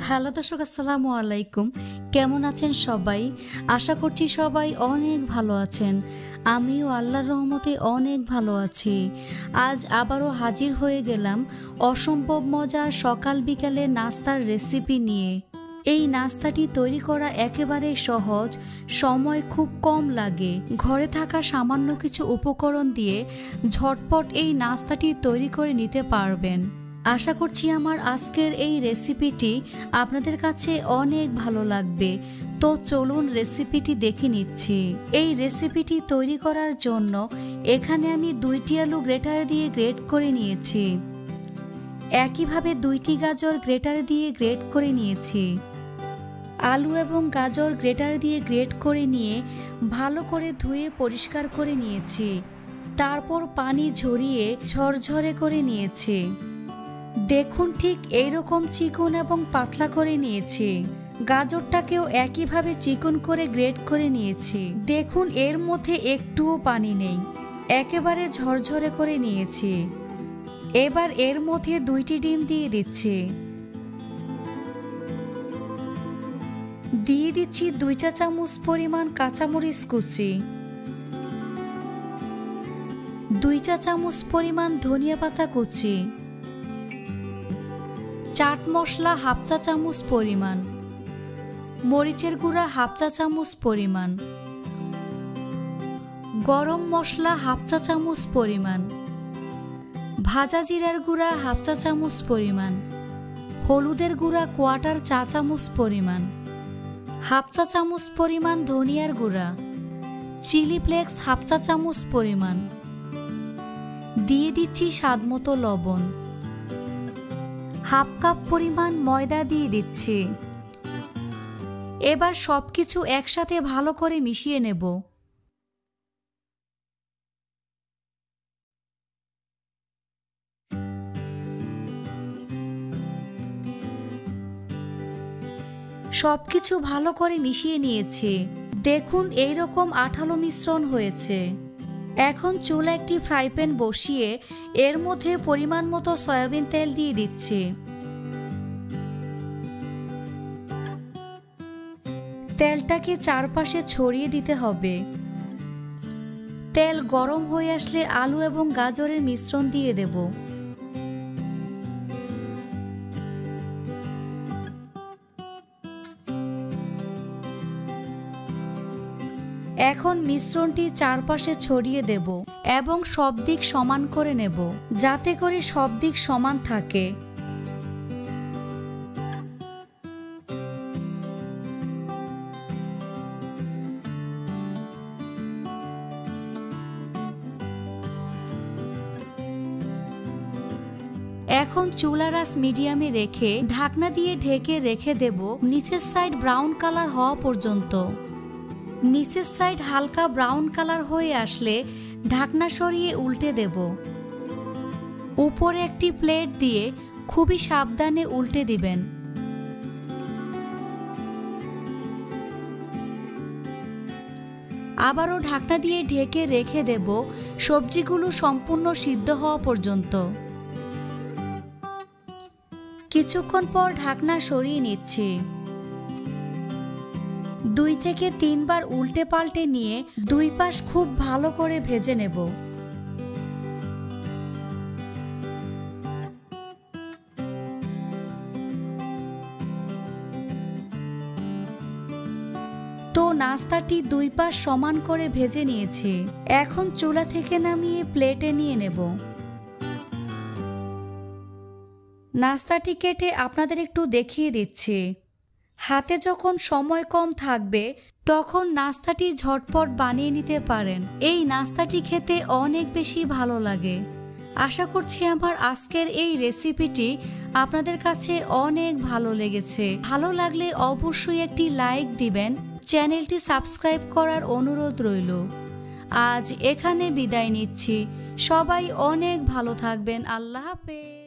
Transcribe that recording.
Hello দর্শক, আসসালামু আলাইকুম। কেমন আছেন সবাই? আশা করছি সবাই অনেক ভালো আছেন। আমিও আল্লাহর রহমতে অনেক ভালো আছি। আজ আবারও হাজির হয়ে গেলাম অসম্ভব মজার সকাল বিকালে নাস্তার রেসিপি নিয়ে। এই নাস্তাটি তৈরি করা একেবারে সহজ, সময় খুব কম লাগে। ঘরে থাকা সামান্য কিছু উপকরণ দিয়ে ঝটপট এই নাস্তাটি তৈরি করে নিতে পারবেন। আশা করছি আমার আজকের এই রেসিপিটি আপনাদের কাছে অনেক ভালো লাগবে। তো চলুন রেসিপিটি দেখে নিচ্ছি। এই রেসিপিটি তৈরি করার জন্য এখানে আমি 2টি আলু গ্রেটার দিয়ে গ্রেট করে নিয়েছি। একইভাবে 2টি গাজর গ্রেটার দিয়ে গ্রেট করে নিয়েছি। আলু এবং গাজর গ্রেটার দিয়ে গ্রেট করে নিয়ে ভালো করে ধুয়ে পরিষ্কার করে নিয়েছি। তারপর পানি ঝরিয়ে ঝরঝরে করে নিয়েছি। দেখুন, ঠিক এইরকম চিকন এবং পাতলা করে নিয়েছি। গাজরটাকেও একইভাবে চিকন করে গ্রেট করে নিয়েছি। দেখুন, এর মধ্যে একটুও পানি নেই, একেবারে ঝরঝরে করে নিয়েছি। এবার এর মধ্যে 2টি ডিম দিয়ে দিচ্ছি। দিয়ে দিচ্ছি 2 চা চামচ পরিমাণ কাঁচামরিচ কুচি, 2 চা চামচ পরিমাণ ধনিয়া পাতা কুচি, চাট মশলা 1/2 চা চামচ পরিমাণ, মরিচের গুঁড়া 1/2 চা চামচ পরিমাণ, গরম মশলা 1/2 চা চামচ পরিমাণ, ভাজা জিরার গুঁড়া 1/2 চা চামচ পরিমাণ, হলুদের গুঁড়া 1/4 চা চামচ পরিমাণ, 1/2 চা চামচ পরিমাণ ধনিয়ার গুঁড়া, চিলি ফ্লেক্স 1/2 চা চামচ পরিমাণ। দিয়ে দিচ্ছি স্বাদমতো লবণ। 1/2 কাপ পরিমাণ ময়দা দিয়ে দিচ্ছি। এবার সবকিছু একসাথে ভালো করে মিশিয়ে নেব। সবকিছু ভালো করে মিশিয়ে নিয়েছি। দেখুন, এইরকম আঠালো মিশ্রণ হয়েছে। এখন চুলা একটি ফ্রাই প্যান বসিয়ে এর মধ্যে পরিমাণ মতো সয়াবিন তেল দিয়ে দিচ্ছি। তেলটাকে চারপাশে ছড়িয়ে দিতে হবে। তেল গরম হয়ে আসলে আলু এবং গাজরের মিশ্রণ দিয়ে দেব। এখন মিশ্রণটি চারপাশে ছড়িয়ে দেব এবং সব দিক সমান করে নেব, যাতে করে সব দিক সমান থাকে। এখন চুলার আঁচ মিডিয়ামে রেখে ঢাকনা দিয়ে ঢেকে রেখে দেব নিচের সাইড ব্রাউন কালার হওয়া পর্যন্ত। নিচের সাইড হালকা ব্রাউন কালার হয়ে আসলে ঢাকনা সরিয়ে উল্টে দেব। উপরে একটি প্লেট দিয়ে খুবই সাবধানে উল্টে দিবেন। আবারও ঢাকনা দিয়ে ঢেকে রেখে দেব সবজিগুলো সম্পূর্ণ সিদ্ধ হওয়া পর্যন্ত। কিছুক্ষণ পর ঢাকনা সরিয়ে নিচ্ছি। 2 থেকে 3 বার উল্টে পাল্টে নিয়ে 2 পাশ খুব ভালো করে ভেজে নেব। তো নাস্তাটি 2 পাশ সমান করে ভেজে নিয়েছি। এখন চুলা থেকে নামিয়ে প্লেটে নিয়ে নেব। নাস্তাটি কেটে আপনাদের একটু দেখিয়ে দিচ্ছি। হাতে যখন সময় কম থাকবে তখন নাস্তাটি ঝটপট বানিয়ে নিতে পারেন। এই নাস্তাটি খেতে অনেক বেশি ভালো লাগে। আশা করছি আমার আজকের এই রেসিপিটি আপনাদের কাছে অনেক ভালো লেগেছে। ভালো লাগলে অবশ্যই একটি লাইক দিবেন। চ্যানেলটি সাবস্ক্রাইব করার অনুরোধ রইল। আজ এখানে বিদায় নিচ্ছি। সবাই অনেক ভালো থাকবেন। আল্লাহ হাফেজ।